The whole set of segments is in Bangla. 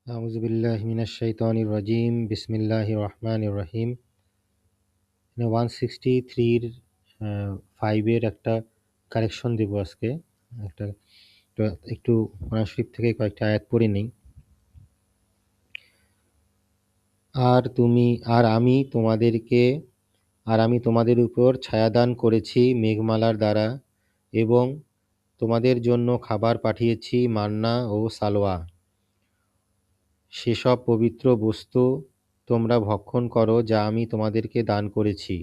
আউযু বিল্লাহি মিনাশ শাইতানির রাজিম। বিসমিল্লাহির রহমানির রহিম। 163 এর 5 এর একটা কারেকশন দেব আজকে। একটা তো একটু কোরআন শরীফ থেকে কয়েকটা আয়াত পড়ে নেই। আর তুমি আর আমি তোমাদেরকে আর আমি তোমাদের উপর ছায়াদান করেছি মেঘমালার দ্বারা এবং তোমাদের জন্য খাবার পাঠিয়েছি মান্না ও সালোয়া। সেসব পবিত্র বস্তু তোমরা ভক্ষণ করো যা আমি তোমাদেরকে দান করেছি।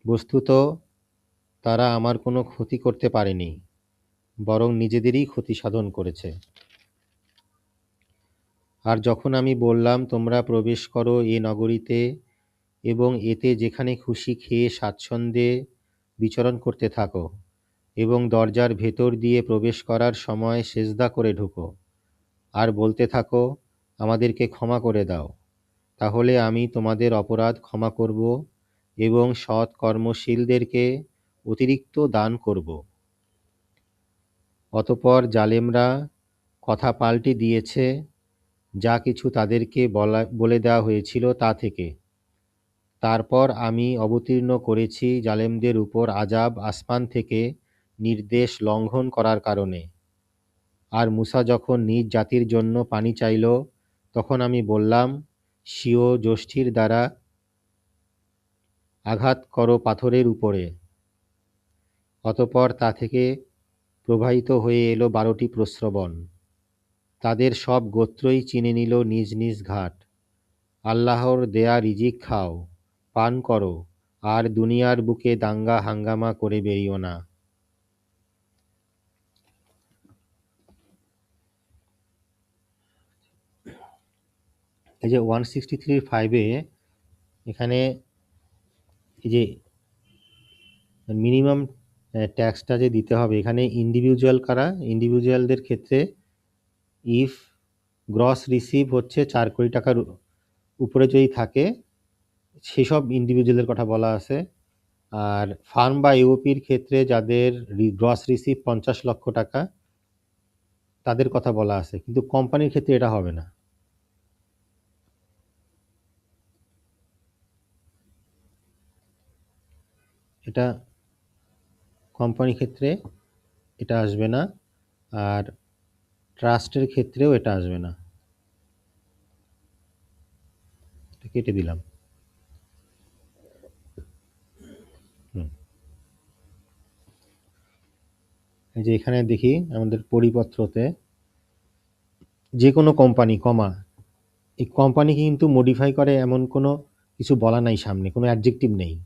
বস্তুত তারা আমার কোনো ক্ষতি করতে পারেনি, বরং নিজেদেরই ক্ষতি সাধন করেছে। আর যখন আমি বললাম তোমরা প্রবেশ করো এ নগরীতে এবং এতে যেখানে খুশি খেয়ে স্বাচ্ছন্দ্যে বিচরণ করতে থাকো এবং দরজার ভেতর দিয়ে প্রবেশ করার সময় সেজদা করে ঢুকো আর বলতে থাকো আমাদেরকে ক্ষমা করে দাও, তাহলে আমি তোমাদের অপরাধ ক্ষমা করব এবং সৎ কর্মশীলদেরকে অতিরিক্ত দান করব। অতঃপর জালেমরা কথা পাল্টে দিয়েছে যা কিছু তাদেরকে বলে দেওয়া হয়েছিল তা থেকে। তারপর আমি অবতীর্ণ করেছি জালেমদের উপর আযাব আসমান থেকে নির্দেশ লঙ্ঘন করার কারণে। আর মূসা যখন নিজ জাতির জন্য পানি চাইল তখন আমি বললাম, স্বীয় যষ্টির দ্বারা আঘাত করো পাথরের উপরে। অতঃপর তা থেকে প্রবাহিত হয়ে এলো 12টি প্রস্রবণ। তাদের সব গোত্রই চিনে নিল নিজ নিজ ঘাট। আল্লাহর দেয়া রিজিক খাও, পান করো, আর দুনিয়ার বুকে দাঙ্গা হাঙ্গামা করে বেরিও না। এই যে 163.5 এখানে এই যে মিনিমাম ট্যাক্সটা যে দিতে হবে, এখানে ইন্ডিভিজুয়ালদের ক্ষেত্রে ইফ গ্রস রিসিভ হচ্ছে 4 কোটি টাকার উপরে যদি থাকে সেসব ইন্ডিভিজুয়ালের কথা বলা আছে। আর ফার্ম বা ইউপির ক্ষেত্রে যাদের গ্রস রিসিভ 50 লক্ষ টাকা তাদের কথা বলা আছে, কিন্তু কোম্পানির ক্ষেত্রে এটা হবে না। এটা কোম্পানির ক্ষেত্রে এটা আসবে না, আর ট্রাস্টের ক্ষেত্রেও এটা আসবে না। এটা কেটে দিলাম। এই যে এখানে দেখি আমাদের পরিপত্রতে যে কোনো কোম্পানি কমা, এই কোম্পানি কিন্তু মডিফাই করে এমন কোনো কিছু বলা নাই, সামনে কোনো অ্যাডজেক্টিভ নেই,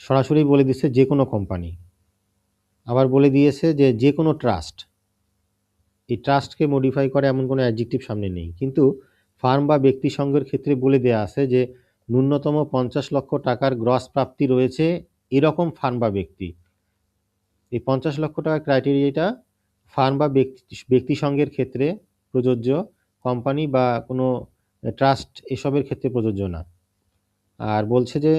সরাসরি বলে দিচ্ছে যে কোনো কোম্পানি। আবার বলে দিয়েছে যে যে কোনো ট্রাস্ট, এই ট্রাস্টকে মডিফাই করে এমন কোনো অ্যাডজেক্টিভ সামনে নেই। কিন্তু ফার্ম বা ব্যক্তি সংঘের ক্ষেত্রে বলে দেয়া আছে যে ন্যূনতম 50 লক্ষ টাকার গ্রস প্রাপ্তি রয়েছে এরকম ফার্ম বা ব্যক্তি। এই 50 লক্ষ টাকার ক্রাইটেরিয়াটা ফার্ম বা ব্যক্তি সংঘের ক্ষেত্রে প্রযোজ্য, কোম্পানি বা কোনো ট্রাস্ট এসবের ক্ষেত্রে প্রযোজ্য না। আর বলছে যে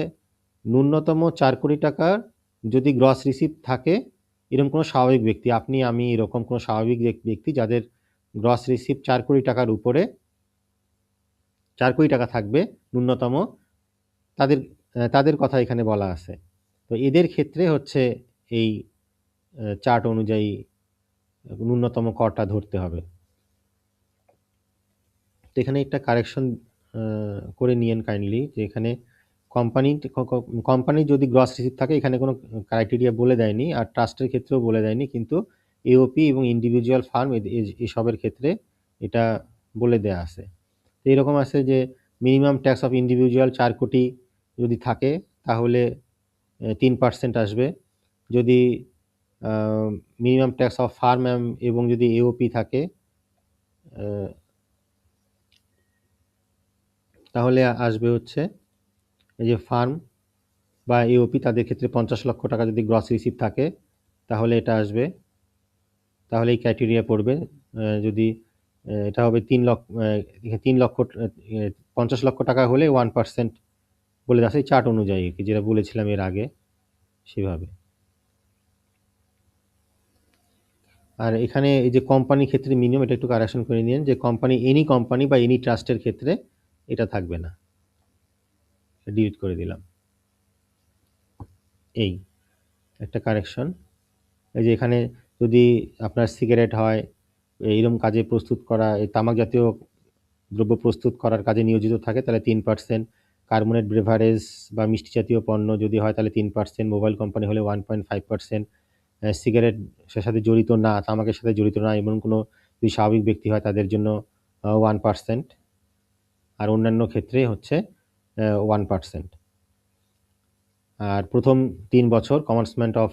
ন্যূনতম 4 কোটি টাকার যদি গ্রস রিসিভ থাকে এরকম কোনো স্বাভাবিক ব্যক্তি, আপনি আমি এরকম কোনো স্বাভাবিক ব্যক্তি যাদের গ্রস রিসিভ 4 কোটি টাকার উপরে 4 কোটি টাকা থাকবে ন্যূনতম, তাদের তাদের কথা এখানে বলা আছে। তো এদের ক্ষেত্রে হচ্ছে এই চার্ট অনুযায়ী ন্যূনতম করটা ধরতে হবে। তো এখানে একটা কারেকশন করে নিয়েন কাইন্ডলি, যে এখানে কোম্পানি যদি গ্রস রিসিভ থাকে এখানে কোনো ক্রাইটেরিয়া বলে দেয়নি, আর ট্রাস্টের ক্ষেত্রেও বলে দেয়নি, কিন্তু এওপি এবং ইন্ডিভিজুয়াল ফার্ম এসবের ক্ষেত্রে এটা বলে দেয়া আছে। তো এরকম আছে যে মিনিমাম ট্যাক্স অফ ইন্ডিভিজুয়াল 4 কোটি যদি থাকে তাহলে 3% আসবে। যদি মিনিমাম ট্যাক্স অফ ফার্ম এবং যদি এওপি থাকে তাহলে আসবে হচ্ছে এই যে ফার্ম বা এওপি তাদের ক্ষেত্রে 50 লক্ষ টাকা যদি গ্রস রিসিভ থাকে তাহলে এটা আসবে, তাহলে এই ক্রাইটেরিয়া পড়বে। যদি এটা হবে 50 লক্ষ টাকা হলে 1% বলে আছে চার্ট অনুযায়ী, যেটা বলেছিলাম এর আগে সেভাবে। আর এখানে এই যে কোম্পানির ক্ষেত্রে মিনিমাম এটা একটু কারেকশন করে নিন যে এনি কোম্পানি বা এনি ট্রাস্টের ক্ষেত্রে এটা থাকবে না, ডিলিট করে দিলাম। এই একটা কারেকশন। এই যে এখানে যদি আপনার সিগারেট হয়, এইরকম কাজে প্রস্তুত করা, এই তামাক জাতীয় দ্রব্য প্রস্তুত করার কাজে নিয়োজিত থাকে তাহলে 3%, কার্বনেট বেভারেজ বা মিষ্টি জাতীয় পণ্য যদি হয় তাহলে 3%, মোবাইল কোম্পানি হলে 1.5%, সিগারেট সাথে জড়িত না, তামাকের সাথে জড়িত না এমন কোনো যদি স্বাভাবিক ব্যক্তি হয় তাদের জন্য 1%, আর অন্যান্য ক্ষেত্রে হচ্ছে 1%। আর প্রথম 3 বছর কমেন্সমেন্ট অফ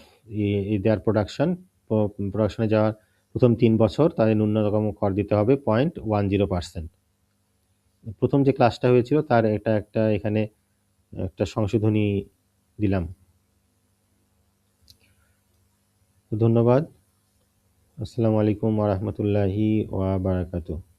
দেয়ার প্রোডাকশনে যাওয়ার প্রথম 3 বছর তাদের ন্যূনতম কর দিতে হবে 0.10%। প্রথম যে ক্লাসটা হয়েছিল তার এটা একটা এখানে একটা সংশোধনী দিলাম। ধন্যবাদ। আসসালামু আলাইকুম ওয়া রাহমাতুল্লাহি ওয়া বারাকাতুহু।